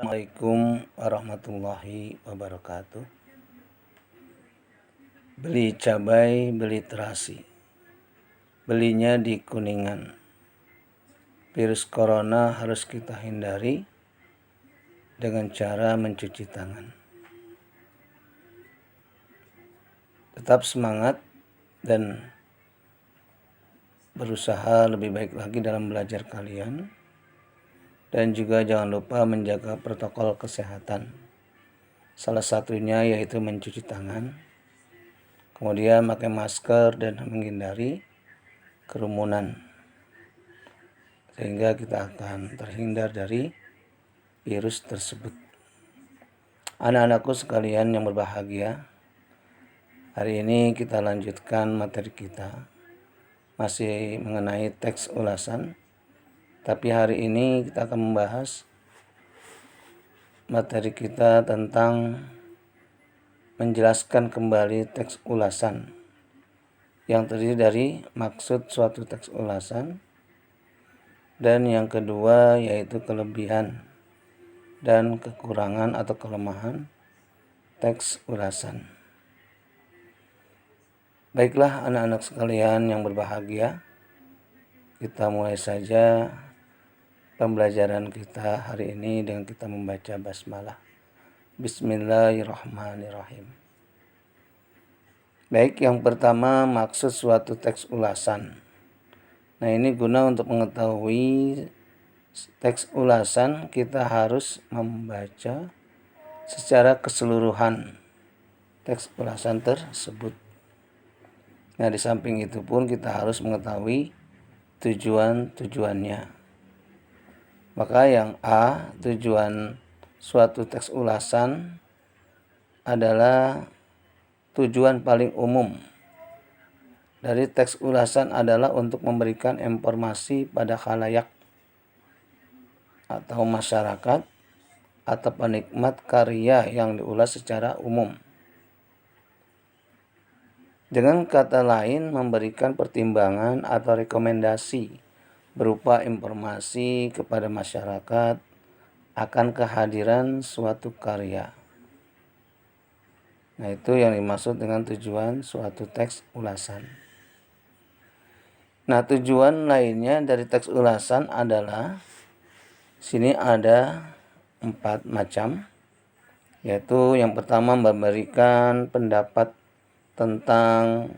Assalamualaikum warahmatullahi wabarakatuh. Beli cabai, beli terasi. Belinya di Kuningan. Virus corona harus kita hindari dengan cara mencuci tangan. Tetap semangat dan berusaha lebih baik lagi dalam belajar kalian. Dan juga jangan lupa menjaga protokol kesehatan. Salah satunya yaitu mencuci tangan, kemudian pakai masker dan menghindari kerumunan, sehingga kita akan terhindar dari virus tersebut. Anak-anakku sekalian yang berbahagia, hari ini kita lanjutkan materi kita, masih mengenai teks ulasan, tapi hari ini kita akan membahas materi kita tentang menjelaskan kembali teks ulasan yang terdiri dari maksud suatu teks ulasan, dan yang kedua yaitu kelebihan dan kekurangan atau kelemahan teks ulasan. Baiklah anak-anak sekalian yang berbahagia, kita mulai saja pembelajaran kita hari ini dengan kita membaca basmalah. Bismillahirrahmanirrahim. Baik, yang pertama maksud suatu teks ulasan. Nah, ini guna untuk mengetahui teks ulasan, kita harus membaca secara keseluruhan teks ulasan tersebut. Nah, di samping itu pun kita harus mengetahui tujuan-tujuannya. Maka yang A, tujuan suatu teks ulasan adalah tujuan paling umum dari teks ulasan adalah untuk memberikan informasi pada khalayak atau masyarakat atau penikmat karya yang diulas secara umum. Dengan kata lain, memberikan pertimbangan atau rekomendasi berupa informasi kepada masyarakat akan kehadiran suatu karya. Nah, itu yang dimaksud dengan tujuan suatu teks ulasan. Nah, tujuan lainnya dari teks ulasan adalah, sini ada 4 macam, yaitu yang pertama memberikan pendapat tentang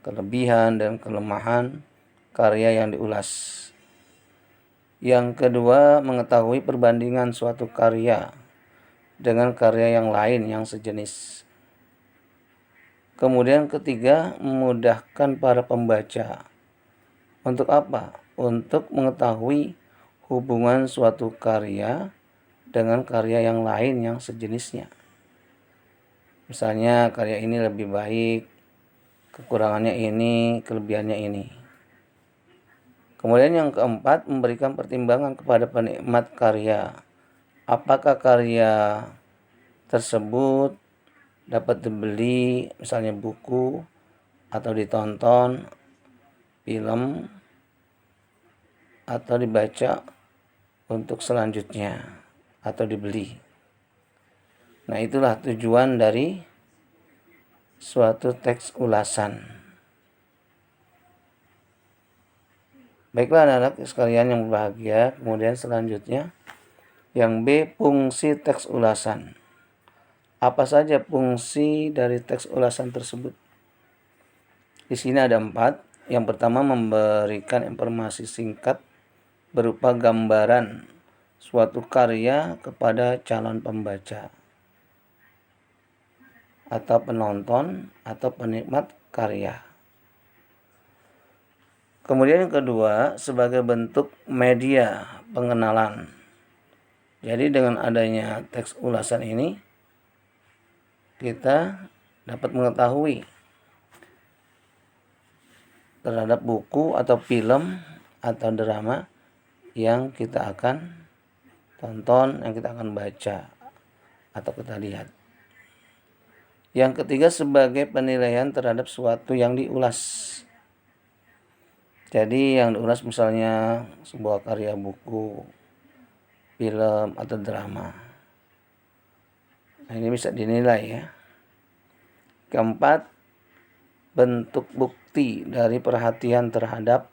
kelebihan dan kelemahan karya yang diulas. Yang kedua, mengetahui perbandingan suatu karya dengan karya yang lain yang sejenis. Kemudian ketiga, memudahkan para pembaca. Untuk apa? Untuk mengetahui hubungan suatu karya dengan karya yang lain yang sejenisnya. Misalnya karya ini lebih baik, kekurangannya ini, kelebihannya ini. Kemudian yang keempat, memberikan pertimbangan kepada penikmat karya. Apakah karya tersebut dapat dibeli, misalnya buku, atau ditonton film, atau dibaca untuk selanjutnya, atau dibeli. Nah, itulah tujuan dari suatu teks ulasan. Baiklah anak-anak sekalian yang berbahagia, kemudian selanjutnya yang B, fungsi teks ulasan. Apa saja fungsi dari teks ulasan tersebut? Di sini ada 4. Yang pertama, memberikan informasi singkat berupa gambaran suatu karya kepada calon pembaca atau penonton atau penikmat karya. Kemudian yang kedua, sebagai bentuk media pengenalan. Jadi dengan adanya teks ulasan ini, kita dapat mengetahui terhadap buku atau film atau drama yang kita akan tonton, yang kita akan baca atau kita lihat. Yang ketiga, sebagai penilaian terhadap suatu yang diulas. Jadi yang diulas misalnya sebuah karya buku, film, atau drama. Nah, ini bisa dinilai ya. Keempat, bentuk bukti dari perhatian terhadap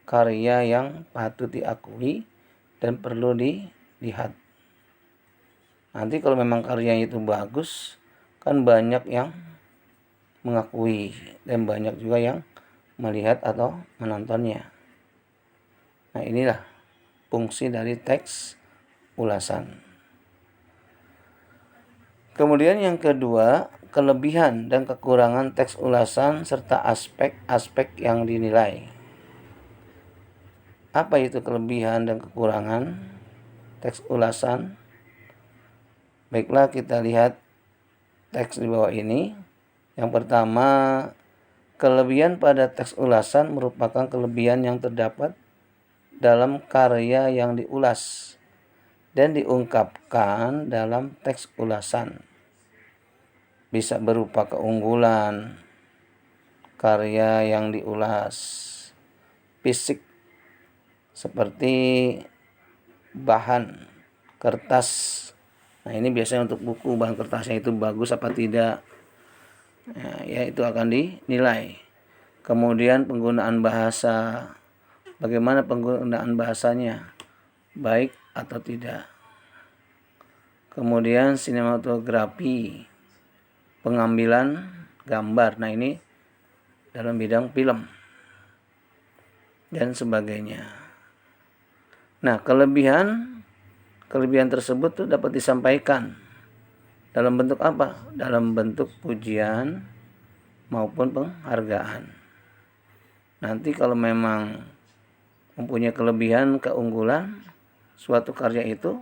karya yang patut diakui dan perlu dilihat. Nanti kalau memang karyanya itu bagus, kan banyak yang mengakui dan banyak juga yang melihat atau menontonnya. Nah, inilah fungsi dari teks ulasan. Kemudian yang kedua, kelebihan dan kekurangan teks ulasan serta aspek-aspek yang dinilai. Apa itu kelebihan dan kekurangan teks ulasan? Baiklah, kita lihat teks di bawah ini. Yang pertama, kelebihan pada teks ulasan merupakan kelebihan yang terdapat dalam karya yang diulas dan diungkapkan dalam teks ulasan. Bisa berupa keunggulan karya yang diulas, fisik seperti bahan kertas. Nah, ini biasanya untuk buku, bahan kertasnya itu bagus apa tidak, ya itu akan dinilai. Kemudian penggunaan bahasa, bagaimana penggunaan bahasanya, baik atau tidak. Kemudian sinematografi, pengambilan gambar. Nah, ini dalam bidang film dan sebagainya. Nah, kelebihan tersebut tuh dapat disampaikan dalam bentuk apa? Dalam bentuk pujian maupun penghargaan. Nanti kalau memang mempunyai kelebihan, keunggulan suatu karya itu,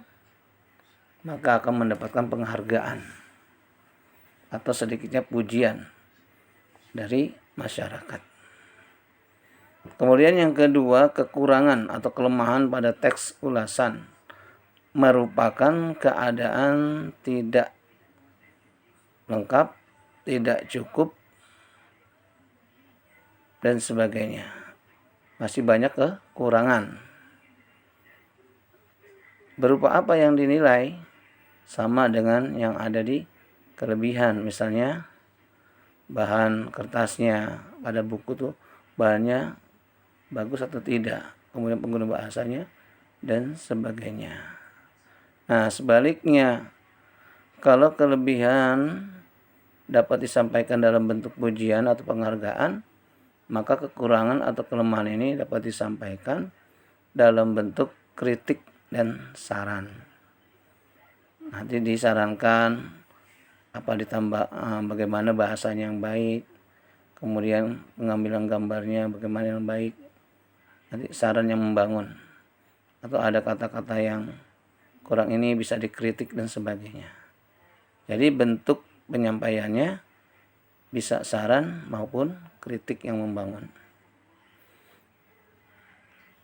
maka akan mendapatkan penghargaan atau sedikitnya pujian dari masyarakat. Kemudian yang kedua, kekurangan atau kelemahan pada teks ulasan merupakan keadaan tidak lengkap, tidak cukup, dan sebagainya. Masih banyak kekurangan. Berupa apa yang dinilai? Sama dengan yang ada di kelebihan. Misalnya bahan kertasnya pada buku tuh bahannya bagus atau tidak, kemudian penggunaan bahasanya dan sebagainya. Nah, sebaliknya, kalau kelebihan dapat disampaikan dalam bentuk pujian atau penghargaan, maka kekurangan atau kelemahan ini dapat disampaikan dalam bentuk kritik dan saran. Nanti disarankan apa ditambah, bagaimana bahasanya yang baik, kemudian pengambilan gambarnya bagaimana yang baik, nanti saran yang membangun, atau ada kata-kata yang kurang ini bisa dikritik dan sebagainya. Jadi bentuk penyampaiannya bisa saran maupun kritik yang membangun.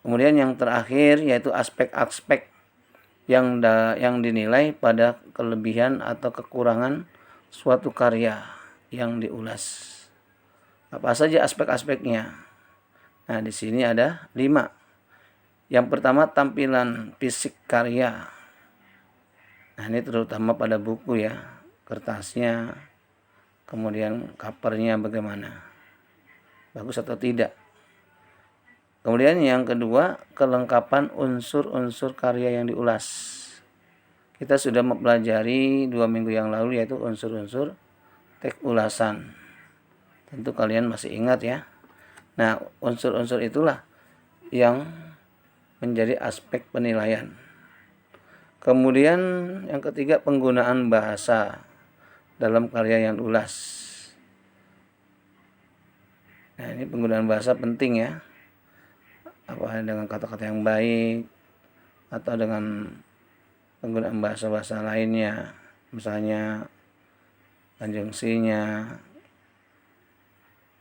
Kemudian yang terakhir yaitu aspek-aspek yang dinilai pada kelebihan atau kekurangan suatu karya yang diulas. Apa saja aspek-aspeknya? Nah, di sini ada 5. Yang pertama, tampilan fisik karya. Nah, ini terutama pada buku ya, kertasnya, kemudian covernya bagaimana, bagus atau tidak. Kemudian yang kedua, kelengkapan unsur-unsur karya yang diulas. Kita sudah mempelajari 2 minggu yang lalu yaitu unsur-unsur teks ulasan. Tentu kalian masih ingat ya. Nah, unsur-unsur itulah yang menjadi aspek penilaian. Kemudian yang ketiga, penggunaan bahasa dalam karya yang diulas. Nah, ini penggunaan bahasa penting ya. Apa dengan kata-kata yang baik atau dengan penggunaan bahasa-bahasa lainnya, misalnya konjungsinya,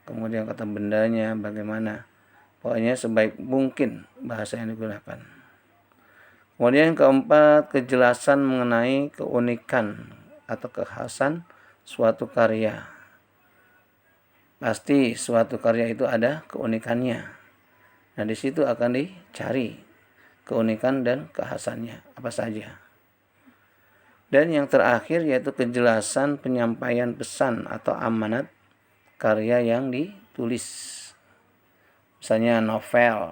kemudian kata bendanya bagaimana. Pokoknya sebaik mungkin bahasa yang digunakan. Kemudian yang keempat, kejelasan mengenai keunikan atau kekhasan suatu karya. Pasti suatu karya itu ada keunikannya. Nah, di situ akan dicari keunikan dan kekhasannya apa saja. Dan yang terakhir yaitu kejelasan penyampaian pesan atau amanat karya yang ditulis. Misalnya novel,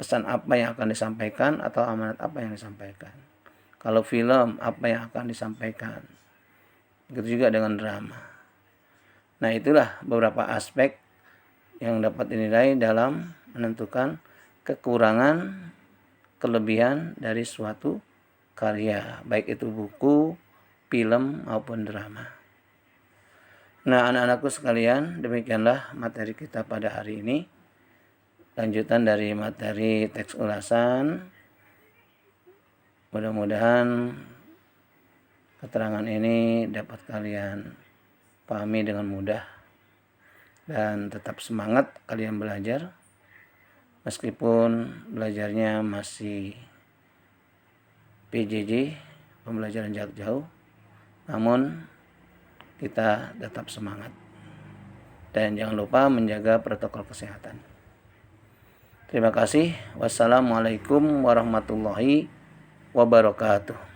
pesan apa yang akan disampaikan atau amanat apa yang disampaikan. Kalau film, apa yang akan disampaikan. Begitu juga dengan drama. Nah, itulah beberapa aspek yang dapat dinilai dalam menentukan kekurangan, kelebihan dari suatu karya, baik itu buku, film, maupun drama. Nah, anak-anakku sekalian, demikianlah materi kita pada hari ini. Lanjutan dari materi teks ulasan. Mudah-mudahan keterangan ini dapat kalian pahami dengan mudah. Dan tetap semangat kalian belajar. Meskipun belajarnya masih PJJ, pembelajaran jarak jauh, namun kita tetap semangat. Dan jangan lupa menjaga protokol kesehatan. Terima kasih. Wassalamualaikum warahmatullahi wabarakatuh.